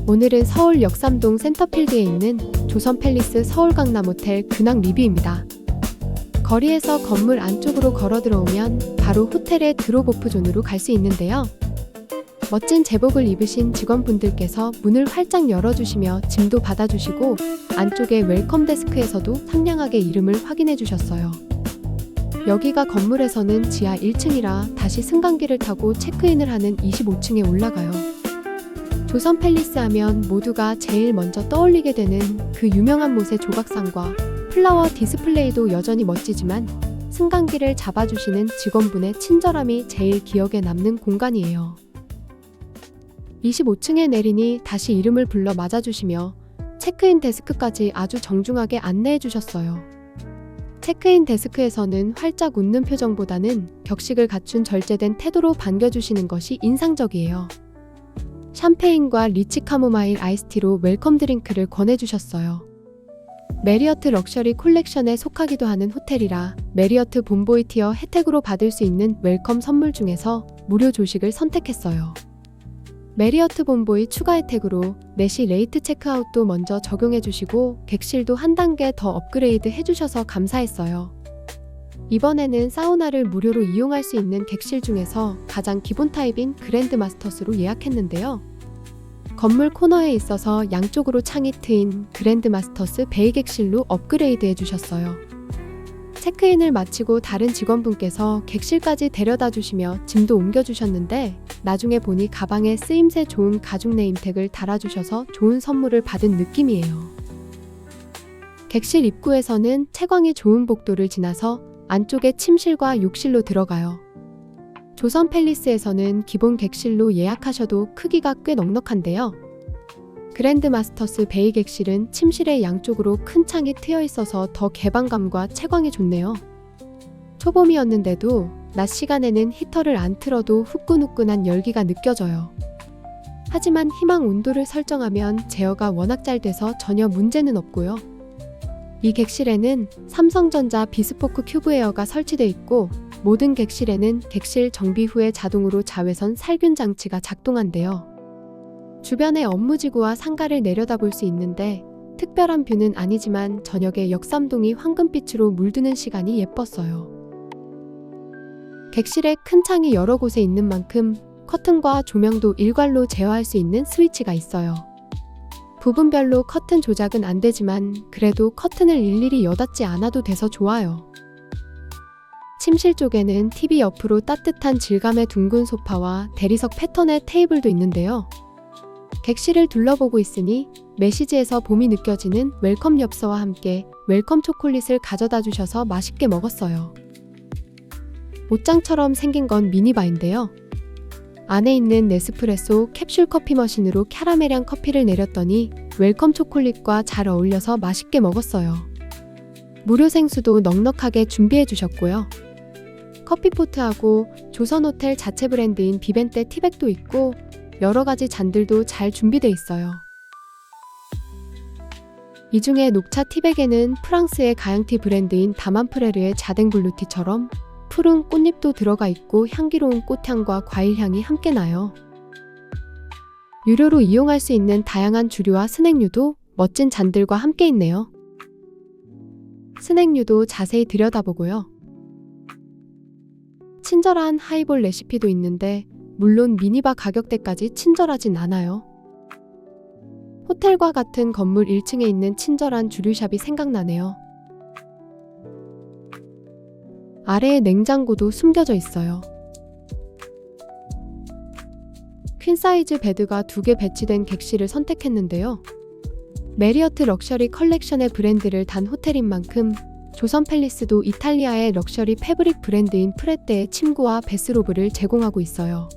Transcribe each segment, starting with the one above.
오늘은 서울 역삼동 센터필드에 있는 조선 팰리스 서울 강남 호텔 근황 리뷰입니다. 거리에서 건물 안쪽으로 걸어 들어오면 바로 호텔의 드롭오프 존으로 갈 수 있는데요. 멋진 제복을 입으신 직원분들께서 문을 활짝 열어주시며 짐도 받아주시고 안쪽에 웰컴 데스크에서도 상냥하게 이름을 확인해 주셨어요. 여기가 건물에서는 지하 1층이라 다시 승강기를 타고 체크인을 하는 25층에 올라가요. 조선 팰리스 하면 모두가 제일 먼저 떠올리게 되는 그 유명한 못의 조각상과 플라워 디스플레이도 여전히 멋지지만 승강기를 잡아주시는 직원분의 친절함이 제일 기억에 남는 공간이에요. 25층에 내리니 다시 이름을 불러 맞아주시며 체크인 데스크까지 아주 정중하게 안내해 주셨어요. 체크인 데스크에서는 활짝 웃는 표정보다는 격식을 갖춘 절제된 태도로 반겨주시는 것이 인상적이에요. 샴페인과 리치 카모마일 아이스티로 웰컴 드링크를 권해주셨어요. 메리어트 럭셔리 콜렉션에 속하기도 하는 호텔이라 메리어트 본보이 티어 혜택으로 받을 수 있는 웰컴 선물 중에서 무료 조식을 선택했어요. 메리어트 본보이 추가 혜택으로 4시 레이트 체크아웃도 먼저 적용해주시고 객실도 한 단계 더 업그레이드 해주셔서 감사했어요. 이번에는 사우나를 무료로 이용할 수 있는 객실 중에서 가장 기본 타입인 그랜드 마스터스로 예약했는데요. 건물 코너에 있어서 양쪽으로 창이 트인 그랜드 마스터스 베이 객실로 업그레이드 해주셨어요. 체크인을 마치고 다른 직원분께서 객실까지 데려다 주시며 짐도 옮겨주셨는데 나중에 보니 가방에 쓰임새 좋은 가죽 네임택을 달아주셔서 좋은 선물을 받은 느낌이에요. 객실 입구에서는 채광이 좋은 복도를 지나서 안쪽에 침실과 욕실로 들어가요. 조선 팰리스에서는 기본 객실로 예약하셔도 크기가 꽤 넉넉한데요. 그랜드 마스터스 베이 객실은 침실의 양쪽으로 큰 창이 트여 있어서 더 개방감과 채광이 좋네요. 초봄이었는데도 낮 시간에는 히터를 안 틀어도 후끈후끈한 열기가 느껴져요. 하지만 희망 온도를 설정하면 제어가 워낙 잘 돼서 전혀 문제는 없고요. 이 객실에는 삼성전자 비스포크 큐브 에어가 설치되어 있고 모든 객실에는 객실 정비 후에 자동으로 자외선 살균 장치가 작동한대요. 주변의 업무지구와 상가를 내려다볼 수 있는데 특별한 뷰는 아니지만 저녁에 역삼동이 황금빛으로 물드는 시간이 예뻤어요. 객실에 큰 창이 여러 곳에 있는 만큼 커튼과 조명도 일괄로 제어할 수 있는 스위치가 있어요. 부분별로 커튼 조작은 안 되지만 그래도 커튼을 일일이 여닫지 않아도 돼서 좋아요. 침실 쪽에는 TV 옆으로 따뜻한 질감의 둥근 소파와 대리석 패턴의 테이블도 있는데요. 객실을 둘러보고 있으니 메시지에서 봄이 느껴지는 웰컴 엽서와 함께 웰컴 초콜릿을 가져다 주셔서 맛있게 먹었어요. 옷장처럼 생긴 건 미니바인데요. 안에 있는 네스프레소 캡슐 커피 머신으로 캐러멜향 커피를 내렸더니 웰컴 초콜릿과 잘 어울려서 맛있게 먹었어요. 무료 생수도 넉넉하게 준비해 주셨고요. 커피포트하고 조선호텔 자체 브랜드인 비벤테 티백도 있고 여러 가지 잔들도 잘 준비되어 있어요. 이 중에 녹차 티백에는 프랑스의 가양티 브랜드인 다만프레르의 자댕 블루티처럼 푸른 꽃잎도 들어가 있고 향기로운 꽃향과 과일향이 함께 나요. 유료로 이용할 수 있는 다양한 주류와 스낵류도 멋진 잔들과 함께 있네요. 스낵류도 자세히 들여다보고요. 친절한 하이볼 레시피도 있는데 물론 미니바 가격대까지 친절하진 않아요. 호텔과 같은 건물 1층에 있는 친절한 주류샵이 생각나네요. 아래에 냉장고도 숨겨져 있어요. 퀸사이즈 베드가 2개 배치된 객실을 선택했는데요. 메리어트 럭셔리 컬렉션의 브랜드를 단 호텔인 만큼 조선 팰리스도 이탈리아의 럭셔리 패브릭 브랜드인 프레떼의 침구와 베스로브를 제공하고 있어요.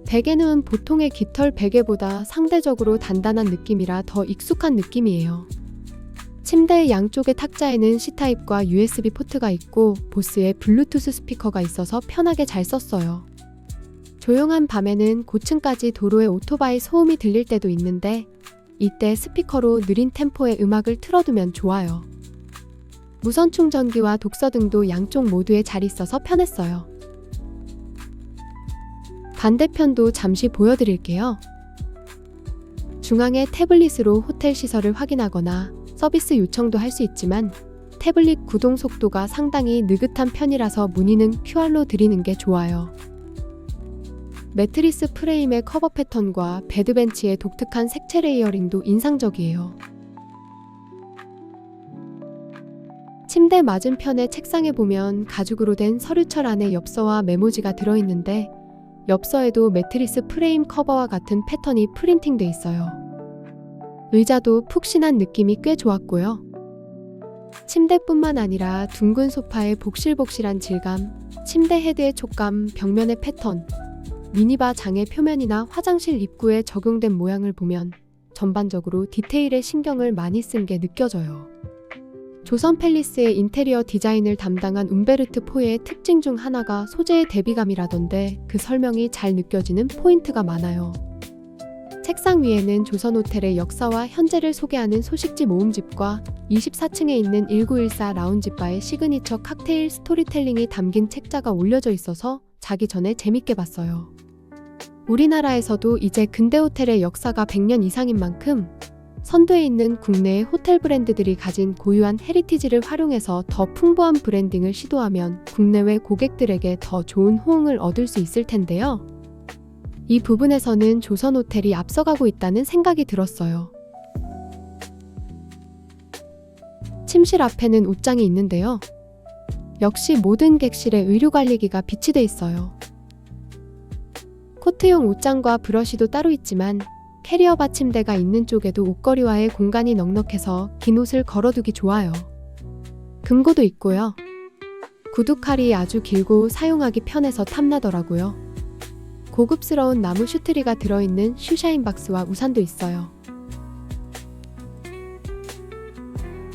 베개는 보통의 깃털 베개보다 상대적으로 단단한 느낌이라 더 익숙한 느낌이에요. 침대의 양쪽의 탁자에는 C타입과 USB 포트가 있고 보스의 블루투스 스피커가 있어서 편하게 잘 썼어요. 조용한 밤에는 고층까지 도로의 오토바이 소음이 들릴 때도 있는데 이때 스피커로 느린 템포의 음악을 틀어두면 좋아요. 무선 충전기와 독서 등도 양쪽 모두에 잘 있어서 편했어요. 반대편도 잠시 보여드릴게요. 중앙에 태블릿으로 호텔 시설을 확인하거나 서비스 요청도 할 수 있지만 태블릿 구동 속도가 상당히 느긋한 편이라서 문의는 QR로 드리는 게 좋아요. 매트리스 프레임의 커버 패턴과 베드벤치의 독특한 색채 레이어링도 인상적이에요. 침대 맞은편의 책상에 보면 가죽으로 된 서류철 안에 엽서와 메모지가 들어있는데 엽서에도 매트리스 프레임 커버와 같은 패턴이 프린팅돼 있어요. 의자도 푹신한 느낌이 꽤 좋았고요. 침대뿐만 아니라 둥근 소파의 복실복실한 질감, 침대 헤드의 촉감, 벽면의 패턴, 미니바 장의 표면이나 화장실 입구에 적용된 모양을 보면 전반적으로 디테일에 신경을 많이 쓴 게 느껴져요. 조선 팰리스의 인테리어 디자인을 담당한 움베르트 포의 특징 중 하나가 소재의 대비감이라던데 그 설명이 잘 느껴지는 포인트가 많아요. 책상 위에는 조선 호텔의 역사와 현재를 소개하는 소식지 모음집과 24층에 있는 1914 라운지바의 시그니처 칵테일 스토리텔링이 담긴 책자가 올려져 있어서 자기 전에 재밌게 봤어요. 우리나라에서도 이제 근대 호텔의 역사가 100년 이상인 만큼 선두에 있는 국내의 호텔 브랜드들이 가진 고유한 헤리티지를 활용해서 더 풍부한 브랜딩을 시도하면 국내외 고객들에게 더 좋은 호응을 얻을 수 있을 텐데요. 이 부분에서는 조선 호텔이 앞서가고 있다는 생각이 들었어요. 침실 앞에는 옷장이 있는데요. 역시 모든 객실에 의류관리기가 비치돼 있어요. 코트용 옷장과 브러쉬도 따로 있지만 캐리어 받침대가 있는 쪽에도 옷걸이와의 공간이 넉넉해서 긴 옷을 걸어두기 좋아요. 금고도 있고요. 구두칼이 아주 길고 사용하기 편해서 탐나더라고요. 고급스러운 나무 슈트리가 들어있는 슈샤인 박스와 우산도 있어요.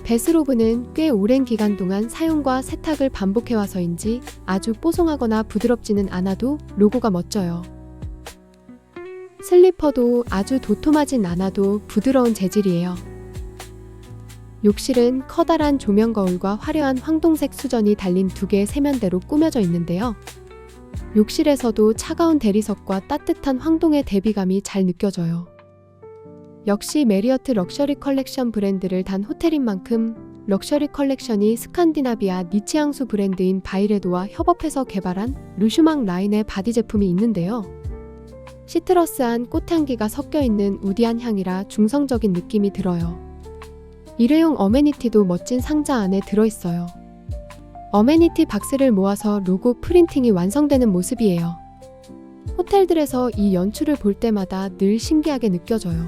베스로브는 꽤 오랜 기간 동안 사용과 세탁을 반복해와서인지 아주 뽀송하거나 부드럽지는 않아도 로고가 멋져요. 슬리퍼도 아주 도톰하진 않아도 부드러운 재질이에요. 욕실은 커다란 조명 거울과 화려한 황동색 수전이 달린 두 개의 세면대로 꾸며져 있는데요. 욕실에서도 차가운 대리석과 따뜻한 황동의 대비감이 잘 느껴져요. 역시 메리어트 럭셔리 컬렉션 브랜드를 단 호텔인 만큼 럭셔리 컬렉션이 스칸디나비아 니치 향수 브랜드인 바이레도와 협업해서 개발한 루슈망 라인의 바디 제품이 있는데요. 시트러스한 꽃향기가 섞여있는 우디한 향이라 중성적인 느낌이 들어요. 일회용 어메니티도 멋진 상자 안에 들어있어요. 어메니티 박스를 모아서 로고 프린팅이 완성되는 모습이에요. 호텔들에서 이 연출을 볼 때마다 늘 신기하게 느껴져요.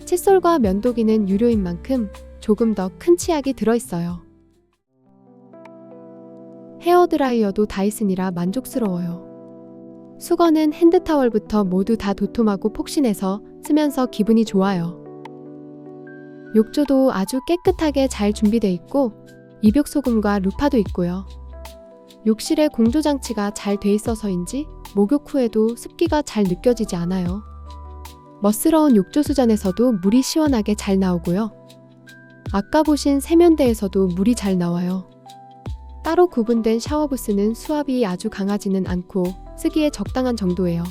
칫솔과 면도기는 유료인 만큼 조금 더 큰 치약이 들어있어요. 헤어드라이어도 다이슨이라 만족스러워요. 수건은 핸드타월부터 모두 다 도톰하고 폭신해서 쓰면서 기분이 좋아요. 욕조도 아주 깨끗하게 잘 준비되어 있고 입욕소금과 루파도 있고요. 욕실에 공조장치가 잘 돼 있어서인지 목욕 후에도 습기가 잘 느껴지지 않아요. 멋스러운 욕조 수전에서도 물이 시원하게 잘 나오고요. 아까 보신 세면대에서도 물이 잘 나와요. 따로 구분된 샤워부스는 수압이 아주 강하지는 않고 쓰기에 적당한 정도예요.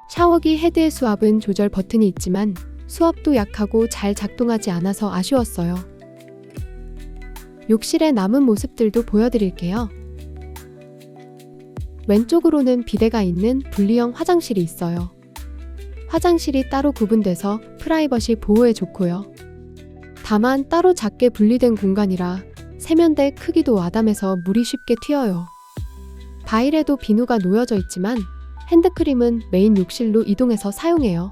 샤워기 헤드의 수압은 조절 버튼이 있지만 수압도 약하고 잘 작동하지 않아서 아쉬웠어요. 욕실의 남은 모습들도 보여드릴게요. 왼쪽으로는 비데가 있는 분리형 화장실이 있어요. 화장실이 따로 구분돼서 프라이버시 보호에 좋고요. 다만 따로 작게 분리된 공간이라 세면대 크기도 아담해서 물이 쉽게 튀어요. 바일에도 비누가 놓여져 있지만 핸드크림은 메인 욕실로 이동해서 사용해요.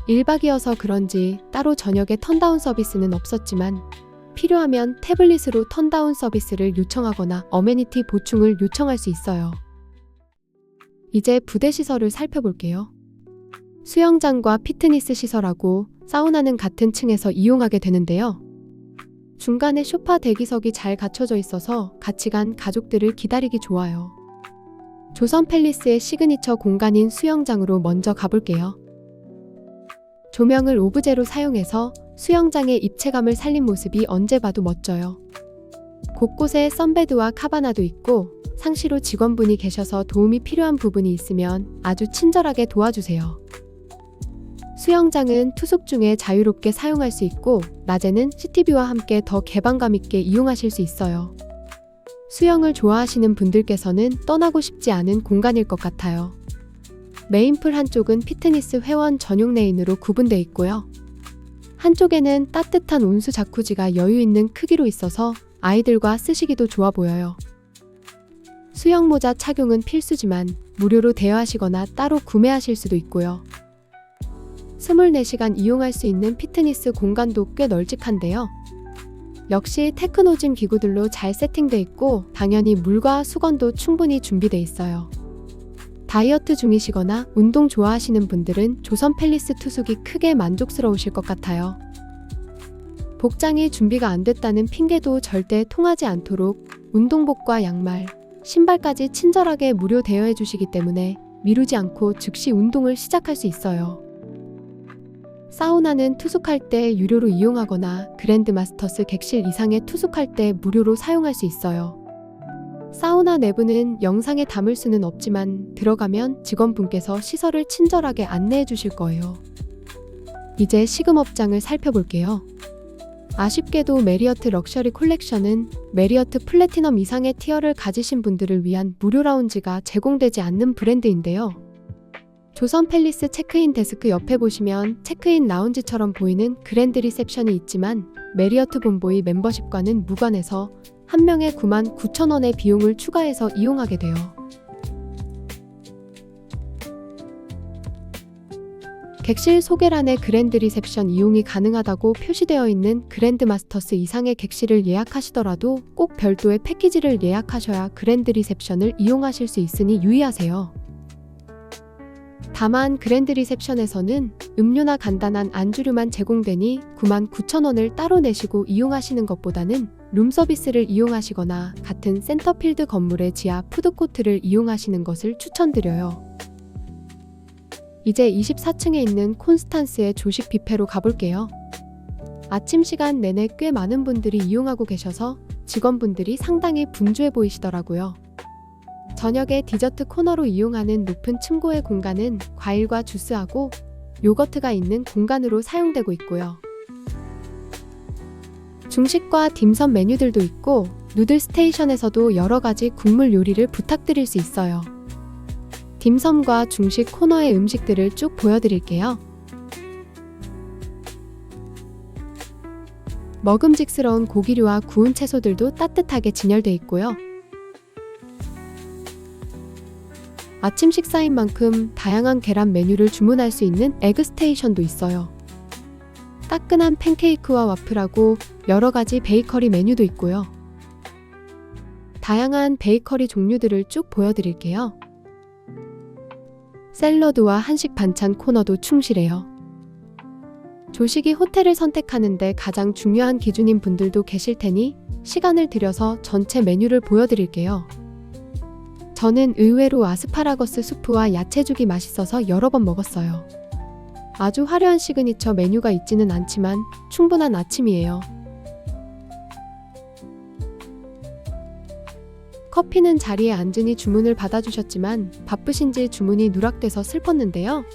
1박이어서 그런지 따로 저녁에 턴다운 서비스는 없었지만 필요하면 태블릿으로 턴다운 서비스를 요청하거나 어메니티 보충을 요청할 수 있어요. 이제 부대 시설을 살펴볼게요. 수영장과 피트니스 시설하고 사우나는 같은 층에서 이용하게 되는데요. 중간에 소파 대기석이 잘 갖춰져 있어서 같이 간 가족들을 기다리기 좋아요. 조선 팰리스의 시그니처 공간인 수영장으로 먼저 가볼게요. 조명을 오브제로 사용해서 수영장의 입체감을 살린 모습이 언제 봐도 멋져요. 곳곳에 선베드와 카바나도 있고 상시로 직원분이 계셔서 도움이 필요한 부분이 있으면 아주 친절하게 도와주세요. 수영장은 투숙 중에 자유롭게 사용할 수 있고 낮에는 CCTV와 함께 더 개방감 있게 이용하실 수 있어요. 수영을 좋아하시는 분들께서는 떠나고 싶지 않은 공간일 것 같아요. 메인풀 한쪽은 피트니스 회원 전용 레인으로 구분되어 있고요. 한쪽에는 따뜻한 온수 자쿠지가 여유 있는 크기로 있어서 아이들과 쓰시기도 좋아 보여요. 수영 모자 착용은 필수지만 무료로 대여하시거나 따로 구매하실 수도 있고요. 24시간 이용할 수 있는 피트니스 공간도 꽤 널찍한데요. 역시 테크노짐 기구들로 잘 세팅돼 있고 당연히 물과 수건도 충분히 준비돼 있어요. 다이어트 중이시거나 운동 좋아하시는 분들은 조선 팰리스 투숙이 크게 만족스러우실 것 같아요. 복장이 준비가 안 됐다는 핑계도 절대 통하지 않도록 운동복과 양말, 신발까지 친절하게 무료 대여해 주시기 때문에 미루지 않고 즉시 운동을 시작할 수 있어요. 사우나는 투숙할 때 유료로 이용하거나 그랜드 마스터스 객실 이상에 투숙할 때 무료로 사용할 수 있어요. 사우나 내부는 영상에 담을 수는 없지만 들어가면 직원분께서 시설을 친절하게 안내해 주실 거예요. 이제 식음업장을 살펴볼게요. 아쉽게도 메리어트 럭셔리 콜렉션은 메리어트 플래티넘 이상의 티어를 가지신 분들을 위한 무료 라운지가 제공되지 않는 브랜드인데요. 조선 팰리스 체크인 데스크 옆에 보시면 체크인 라운지처럼 보이는 그랜드 리셉션이 있지만 메리어트 본보이 멤버십과는 무관해서 한 명에 99,000원의 비용을 추가해서 이용하게 돼요. 객실 소개란에 그랜드 리셉션 이용이 가능하다고 표시되어 있는 그랜드 마스터스 이상의 객실을 예약하시더라도 꼭 별도의 패키지를 예약하셔야 그랜드 리셉션을 이용하실 수 있으니 유의하세요. 다만 그랜드 리셉션에서는 음료나 간단한 안주류만 제공되니 99,000원을 따로 내시고 이용하시는 것보다는 룸서비스를 이용하시거나 같은 센터필드 건물의 지하 푸드코트를 이용하시는 것을 추천드려요. 이제 24층에 있는 콘스탄스의 조식 뷔페로 가볼게요. 아침 시간 내내 꽤 많은 분들이 이용하고 계셔서 직원분들이 상당히 분주해 보이시더라고요. 저녁에 디저트 코너로 이용하는 높은 층고의 공간은 과일과 주스하고 요거트가 있는 공간으로 사용되고 있고요. 중식과 딤섬 메뉴들도 있고 누들 스테이션에서도 여러 가지 국물 요리를 부탁드릴 수 있어요. 딤섬과 중식 코너의 음식들을 쭉 보여드릴게요. 먹음직스러운 고기류와 구운 채소들도 따뜻하게 진열되어 있고요. 아침 식사인 만큼 다양한 계란 메뉴를 주문할 수 있는 에그 스테이션도 있어요. 따끈한 팬케이크와 와플하고 여러 가지 베이커리 메뉴도 있고요. 다양한 베이커리 종류들을 쭉 보여드릴게요. 샐러드와 한식 반찬 코너도 충실해요. 조식이 호텔을 선택하는데 가장 중요한 기준인 분들도 계실 테니 시간을 들여서 전체 메뉴를 보여드릴게요. 저는 의외로 아스파라거스 수프와 야채죽이 맛있어서 여러 번 먹었어요. 아주 화려한 시그니처 메뉴가 있지는 않지만 충분한 아침이에요. 커피는 자리에 앉으니 주문을 받아주셨지만 바쁘신지 주문이 누락돼서 슬펐는데요.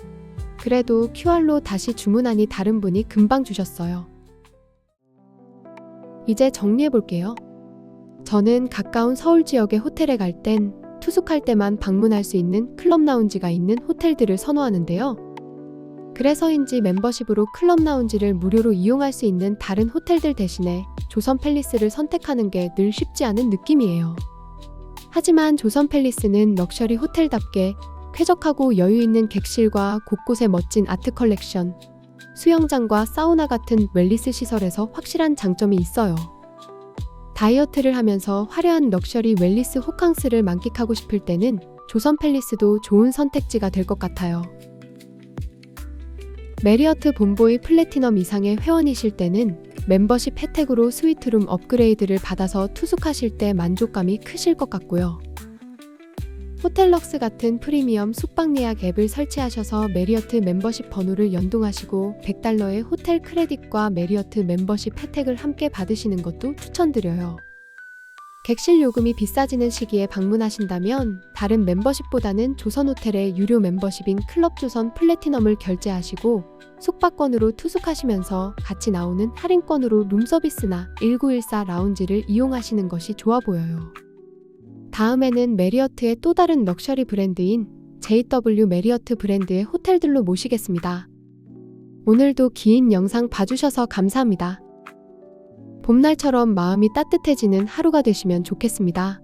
그래도 QR로 다시 주문하니 다른 분이 금방 주셨어요. 이제 정리해볼게요. 저는 가까운 서울 지역의 호텔에 갈 땐 투숙할 때만 방문할 수 있는 클럽 라운지가 있는 호텔들을 선호하는데요. 그래서인지 멤버십으로 클럽 라운지를 무료로 이용할 수 있는 다른 호텔들 대신에 조선 팰리스를 선택하는 게 늘 쉽지 않은 느낌이에요. 하지만 조선 팰리스는 럭셔리 호텔답게 쾌적하고 여유 있는 객실과 곳곳에 멋진 아트 컬렉션, 수영장과 사우나 같은 웰니스 시설에서 확실한 장점이 있어요. 다이어트를 하면서 화려한 럭셔리 웰니스 호캉스를 만끽하고 싶을 때는 조선 팰리스도 좋은 선택지가 될 것 같아요. 메리어트 본보이 플래티넘 이상의 회원이실 때는 멤버십 혜택으로 스위트룸 업그레이드를 받아서 투숙하실 때 만족감이 크실 것 같고요. 호텔럭스 같은 프리미엄 숙박 예약 앱을 설치하셔서 메리어트 멤버십 번호를 연동하시고 $100의 호텔 크레딧과 메리어트 멤버십 혜택을 함께 받으시는 것도 추천드려요. 객실 요금이 비싸지는 시기에 방문하신다면 다른 멤버십보다는 조선호텔의 유료 멤버십인 클럽조선 플래티넘을 결제하시고 숙박권으로 투숙하시면서 같이 나오는 할인권으로 룸서비스나 1914 라운지를 이용하시는 것이 좋아 보여요. 다음에는 메리어트의 또 다른 럭셔리 브랜드인 JW 메리어트 브랜드의 호텔들로 모시겠습니다. 오늘도 긴 영상 봐주셔서 감사합니다. 봄날처럼 마음이 따뜻해지는 하루가 되시면 좋겠습니다.